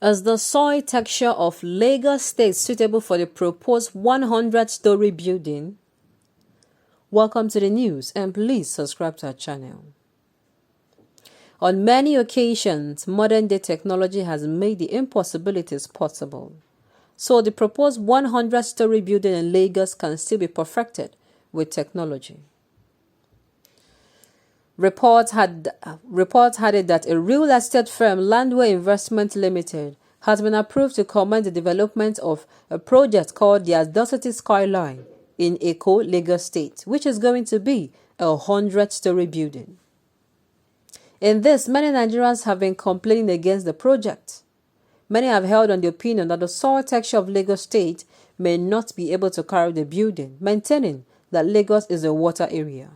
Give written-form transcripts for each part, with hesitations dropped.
Is the soil texture of Lagos State suitable for the proposed 100-story building? Welcome to the news, and please subscribe to our channel. On many occasions, modern-day technology has made the impossibilities possible. So the proposed 100-story building in Lagos can still be perfected with technology. Reports had it that a real estate firm, Landway Investment Limited, has been approved to commence the development of a project called the Audacity Skyline in Eko, Lagos State, which is going to be a 100-story building. In this, many Nigerians have been complaining against the project. Many have held on the opinion that the soil texture of Lagos State may not be able to carry the building, maintaining that Lagos is a water area.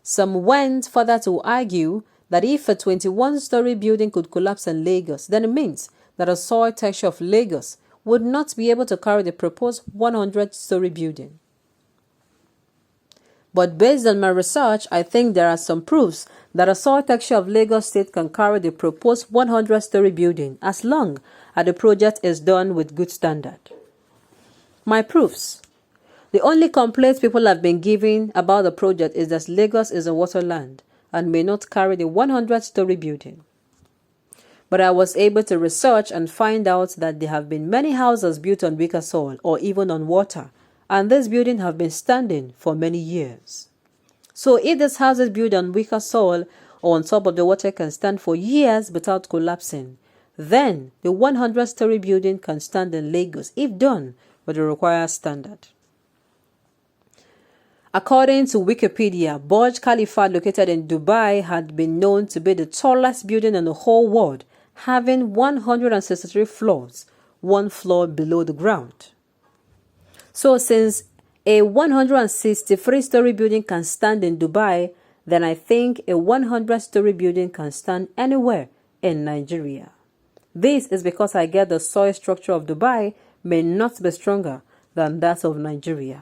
Some went further to argue that if a 21-story building could collapse in Lagos, then it means that the soil texture of Lagos would not be able to carry the proposed 100-story building. But based on my research, I think there are some proofs that the soil texture of Lagos State can carry the proposed 100-story building as long as the project is done with good standard. My proofs. The only complaints people have been giving about the project is that Lagos is a waterland and may not carry the 100-story building. But I was able to research and find out that there have been many houses built on weaker soil or even on water, and this building have been standing for many years. So if this house is built on weaker soil or on top of the water can stand for years without collapsing, then the 100-story building can stand in Lagos if done with the required standard. According to Wikipedia, Burj Khalifa, located in Dubai, had been known to be the tallest building in the whole world, having 163 floors, one floor below the ground. So since a 163-story building can stand in Dubai, then I think a 100-story building can stand anywhere in Nigeria. This is because I get the soil structure of Dubai may not be stronger than that of Nigeria.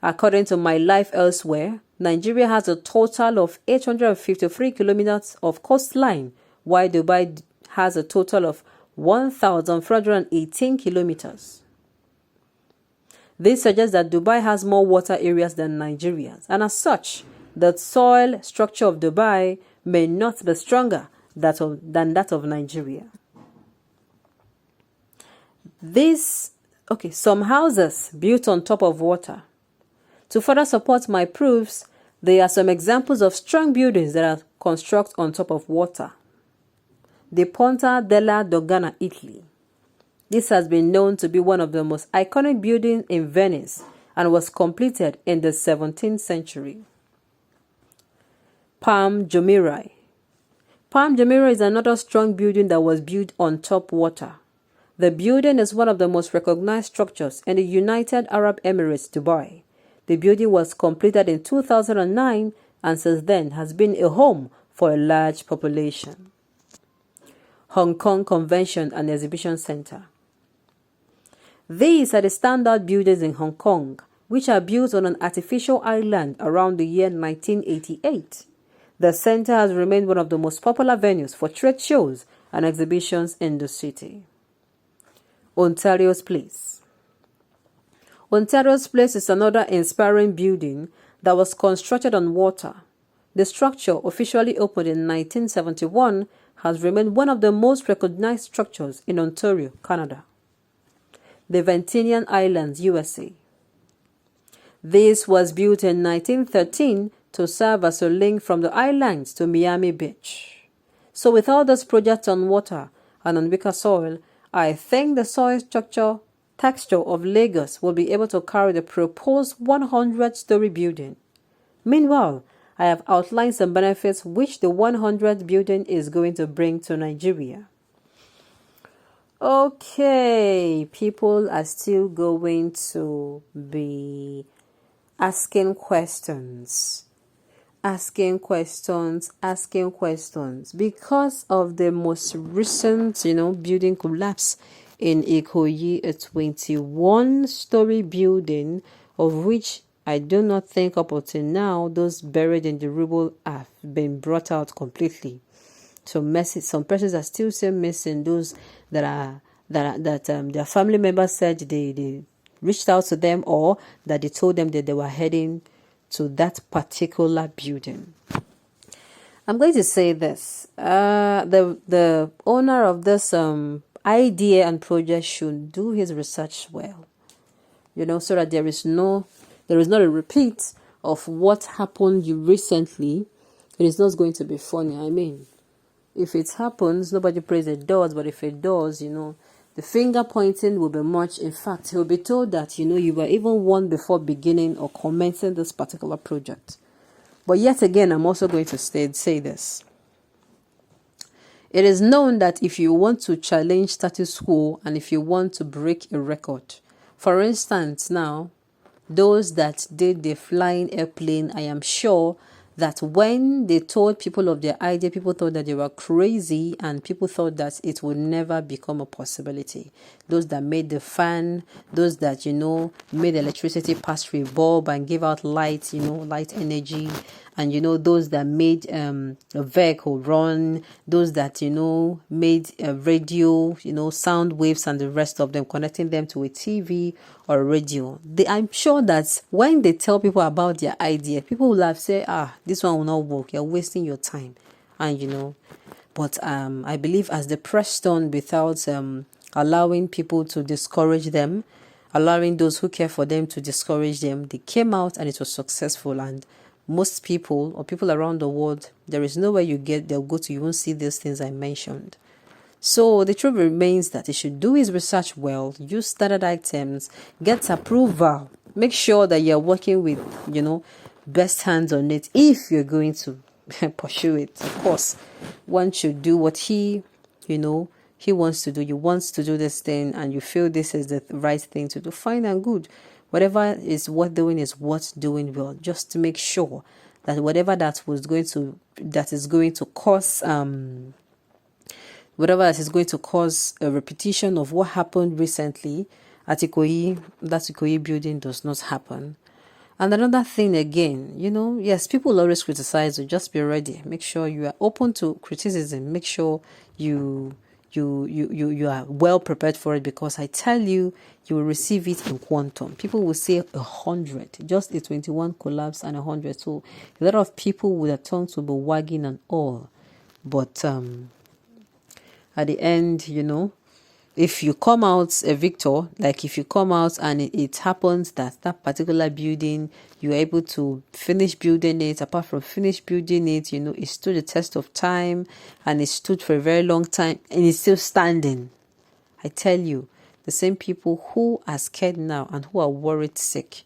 According to My Life Elsewhere, Nigeria has a total of 853 kilometers of coastline, while Dubai has a total of 1,418 kilometers. This suggests that Dubai has more water areas than Nigeria, and as such, the soil structure of Dubai may not be stronger than that of Nigeria. Some houses built on top of water. To further support my proofs, there are some examples of strong buildings that are constructed on top of water. The Ponte della Dogana, Italy. This has been known to be one of the most iconic buildings in Venice and was completed in the 17th century. Palm Jumeirah. Palm Jumeirah is another strong building that was built on top water. The building is one of the most recognized structures in the United Arab Emirates, Dubai. The building was completed in 2009 and since then has been a home for a large population. Hong Kong Convention and Exhibition Center. These are the standard buildings in Hong Kong, which are built on an artificial island around the year 1988. The center has remained one of the most popular venues for trade shows and exhibitions in the city. Ontario's Place. Ontario's Place is another inspiring building that was constructed on water. The structure, officially opened in 1971, has remained one of the most recognized structures in Ontario, Canada. The Ventinian Islands, USA. This was built in 1913 to serve as a link from the islands to Miami Beach. So with all those projects on water and on weaker soil, I think the soil texture of Lagos will be able to carry the proposed 100-story building. Meanwhile, I have outlined some benefits which the 100 building is going to bring to Nigeria. Okay, people are still going to be asking questions because of the most recent, building collapse in Ikoyi, a 21-story building, of which I do not think up until now those buried in the rubble have been brought out completely. some persons are still missing. Those that their family members said they reached out to them, or that they told them that they were heading to that particular building. I'm going to say this: the owner of this idea and project should do his research well, so that there is not a repeat of what happened recently. It is not going to be funny. I mean, if it happens, nobody prays it does, but if it does, the finger pointing will be much. In fact, he'll be told that, you were even one before beginning or commencing this particular project. But yet again, I'm also going to say this. It is known that if you want to challenge status quo and if you want to break a record, for instance, now, those that did the flying airplane, I am sure that when they told people of their idea, people thought that they were crazy and people thought that it would never become a possibility. Those that made the fan, those that, made electricity pass through a bulb and give out light, light energy, and, those that made a vehicle run, those that, made a radio, sound waves and the rest of them, connecting them to a TV or a radio. I'm sure that when they tell people about their idea, people will have said, this one will not work. You're wasting your time. And, but I believe as they pressed on without allowing people to discourage them, allowing those who care for them to discourage them, they came out and it was successful. And most people or people around the world, there is nowhere they'll go to, you won't see these things I mentioned. So the truth remains that he should do his research well, use standard items, get approval, make sure that you're working with, best hands on it if you're going to pursue it. Of course, one should do what he wants to do. You want to do this thing and you feel this is the right thing to do, fine and good. Whatever is worth doing is worth doing well, just to make sure that whatever that is going to cause a repetition of what happened recently at Ikoyi building does not happen. And another thing again, yes, people always criticize, so just be ready. Make sure you are open to criticism. Make sure you are well prepared for it, because I tell you, you will receive it in quantum. People will say 100, just a 21 collapse and 100. So a lot of people would have turned to be wagging and all. But at the end, if you come out a victor, like if you come out and it happens that particular building, you're able to finish building it. Apart from finish building it, it stood the test of time and it stood for a very long time and it's still standing. I tell you, the same people who are scared now and who are worried sick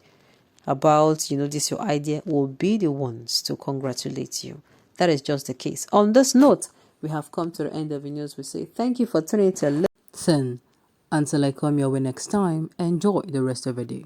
about, this your idea will be the ones to congratulate you. That is just the case. On this note, we have come to the end of the news. We say thank you for tuning in to listen. Until I come your way next time, enjoy the rest of the day.